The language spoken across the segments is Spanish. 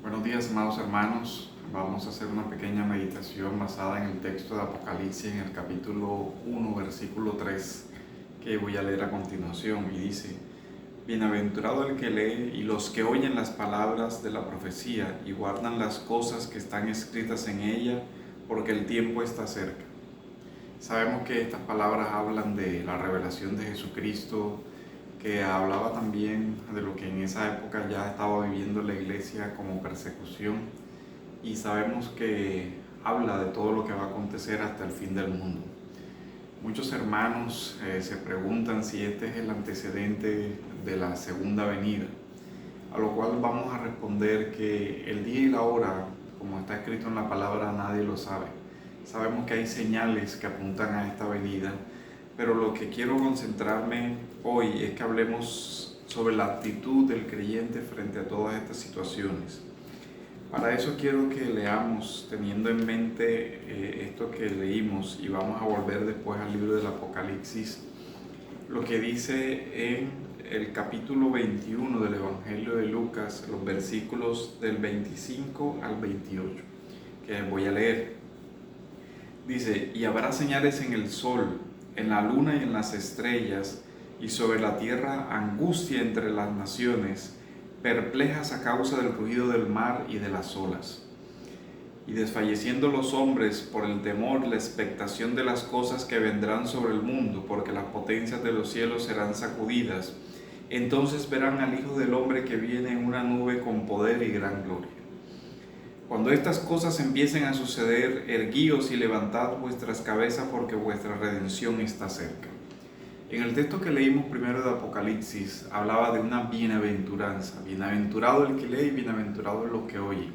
Buenos días, amados hermanos. Vamos a hacer una pequeña meditación basada en el texto de Apocalipsis en el capítulo 1, versículo 3, que voy a leer a continuación. Y dice: Bienaventurado el que lee y los que oyen las palabras de la profecía y guardan las cosas que están escritas en ella, porque el tiempo está cerca. Sabemos que estas palabras hablan de la revelación de Jesucristo, que hablaba también de lo que en esa época ya estaba viviendo la iglesia como persecución, y sabemos que habla de todo lo que va a acontecer hasta el fin del mundo. Muchos hermanos se preguntan si este es el antecedente de la segunda venida, a lo cual vamos a responder que el día y la hora, como está escrito en la palabra, nadie lo sabe. Sabemos que hay señales que apuntan a esta venida, pero lo que quiero concentrarme hoy es que hablemos sobre la actitud del creyente frente a todas estas situaciones. Para eso quiero que leamos, teniendo en mente esto que leímos, y vamos a volver después al libro del Apocalipsis, lo que dice en el capítulo 21 del Evangelio de Lucas, los versículos del 25 al 28, que voy a leer. Dice: y habrá señales en el sol, en la luna y en las estrellas, y sobre la tierra angustia entre las naciones, perplejas a causa del rugido del mar y de las olas. Y desfalleciendo los hombres por el temor, la expectación de las cosas que vendrán sobre el mundo, porque las potencias de los cielos serán sacudidas. Entonces verán al Hijo del Hombre que viene en una nube con poder y gran gloria. Cuando estas cosas empiecen a suceder, erguíos y levantad vuestras cabezas, porque vuestra redención está cerca. En el texto que leímos primero de Apocalipsis, hablaba de una bienaventuranza. Bienaventurado el que lee y bienaventurado los que oyen.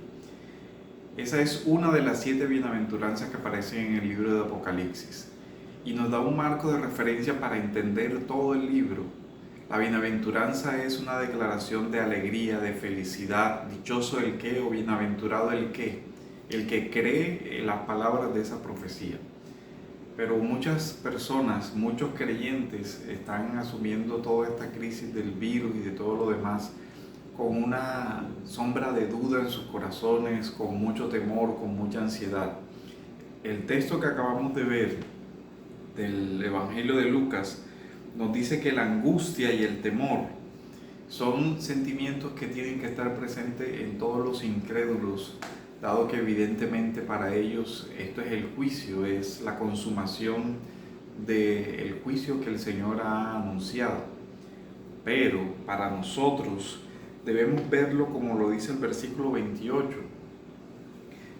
Esa es una de las 7 bienaventuranzas que aparecen en el libro de Apocalipsis, y nos da un marco de referencia para entender todo el libro. La bienaventuranza es una declaración de alegría, de felicidad. Dichoso el que, o bienaventurado el que cree en las palabras de esa profecía. Pero muchas personas, muchos creyentes, están asumiendo toda esta crisis del virus y de todo lo demás con una sombra de duda en sus corazones, con mucho temor, con mucha ansiedad. El texto que acabamos de ver del Evangelio de Lucas nos dice que la angustia y el temor son sentimientos que tienen que estar presentes en todos los incrédulos, dado que evidentemente para ellos esto es el juicio, es la consumación del juicio que el Señor ha anunciado. Pero para nosotros debemos verlo como lo dice el versículo 28.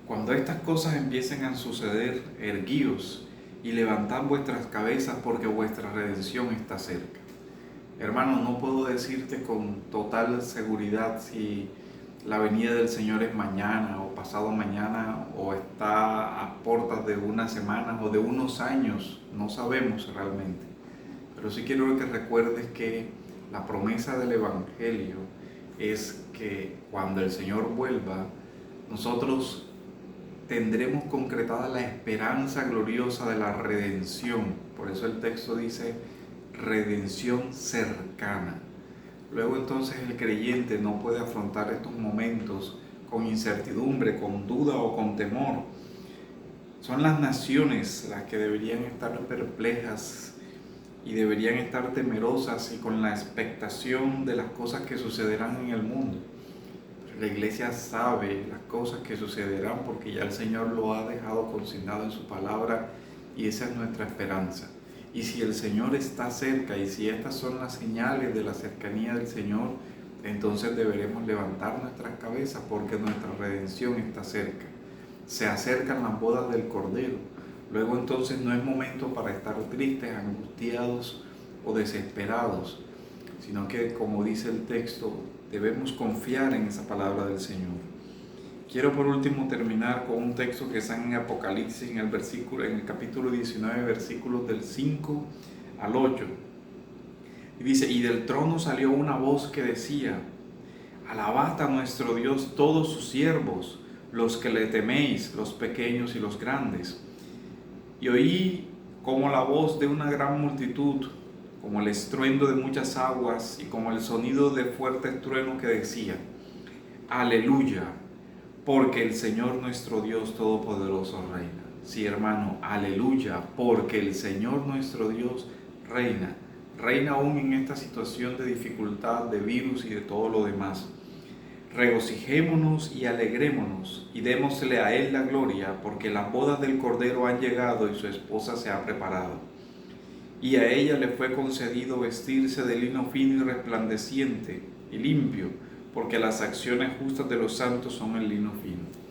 Cuando estas cosas empiecen a suceder, erguíos y levantad vuestras cabezas, porque vuestra redención está cerca. Hermano, no puedo decirte con total seguridad si la venida del Señor es mañana o pasado mañana, o está a puertas de unas semanas o de unos años. No sabemos realmente. Pero sí quiero que recuerdes que la promesa del Evangelio es que cuando el Señor vuelva, nosotros tendremos concretada la esperanza gloriosa de la redención. Por eso el texto dice redención cercana. Luego entonces el creyente no puede afrontar estos momentos con incertidumbre, con duda o con temor. Son las naciones las que deberían estar perplejas y deberían estar temerosas y con la expectación de las cosas que sucederán en el mundo. La iglesia sabe las cosas que sucederán porque ya el Señor lo ha dejado consignado en su palabra, y esa es nuestra esperanza. Y si el Señor está cerca, y si estas son las señales de la cercanía del Señor, entonces deberemos levantar nuestras cabezas, porque nuestra redención está cerca. Se acercan las bodas del Cordero. Luego entonces no es momento para estar tristes, angustiados o desesperados, sino que, como dice el texto, debemos confiar en esa palabra del Señor. Quiero por último terminar con un texto que está en Apocalipsis, en el capítulo 19, versículos del 5 al 8. Y dice: y del trono salió una voz que decía: alabad a nuestro Dios todos sus siervos, los que le teméis, los pequeños y los grandes. Y oí como la voz de una gran multitud, como el estruendo de muchas aguas y como el sonido de fuerte trueno, que decía: aleluya, porque el Señor nuestro Dios Todopoderoso reina. Sí, hermano, aleluya, porque el Señor nuestro Dios reina. Reina aún en esta situación de dificultad, de virus y de todo lo demás. Regocijémonos y alegrémonos y démosle a Él la gloria, porque las bodas del Cordero han llegado y su esposa se ha preparado. Y a ella le fue concedido vestirse de lino fino y resplandeciente y limpio, porque las acciones justas de los santos son el lino fino.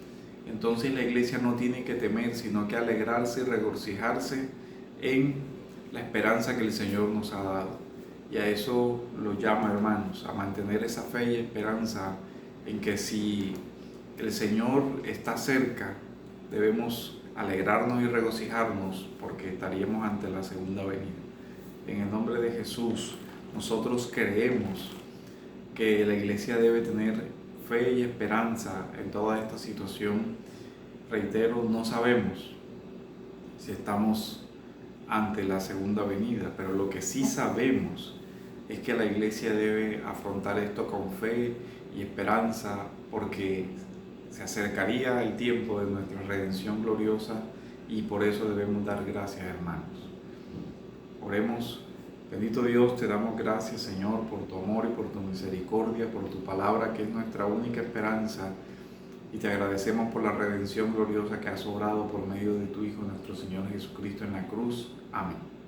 Entonces la iglesia no tiene que temer, sino que alegrarse y regocijarse en la esperanza que el Señor nos ha dado. Y a eso lo llama, hermanos, a mantener esa fe y esperanza en que si el Señor está cerca, debemos alegrarnos y regocijarnos porque estaríamos ante la segunda venida. En el nombre de Jesús, nosotros creemos que la iglesia debe tener fe y esperanza en toda esta situación. Reitero, no sabemos si estamos ante la segunda venida, pero lo que sí sabemos es que la iglesia debe afrontar esto con fe y esperanza, porque se acercaría el tiempo de nuestra redención gloriosa y por eso debemos dar gracias, hermanos. Oremos. Bendito Dios, te damos gracias, Señor, por tu amor y por tu misericordia, por tu palabra que es nuestra única esperanza, y te agradecemos por la redención gloriosa que has obrado por medio de tu Hijo, nuestro Señor Jesucristo, en la cruz. Amén.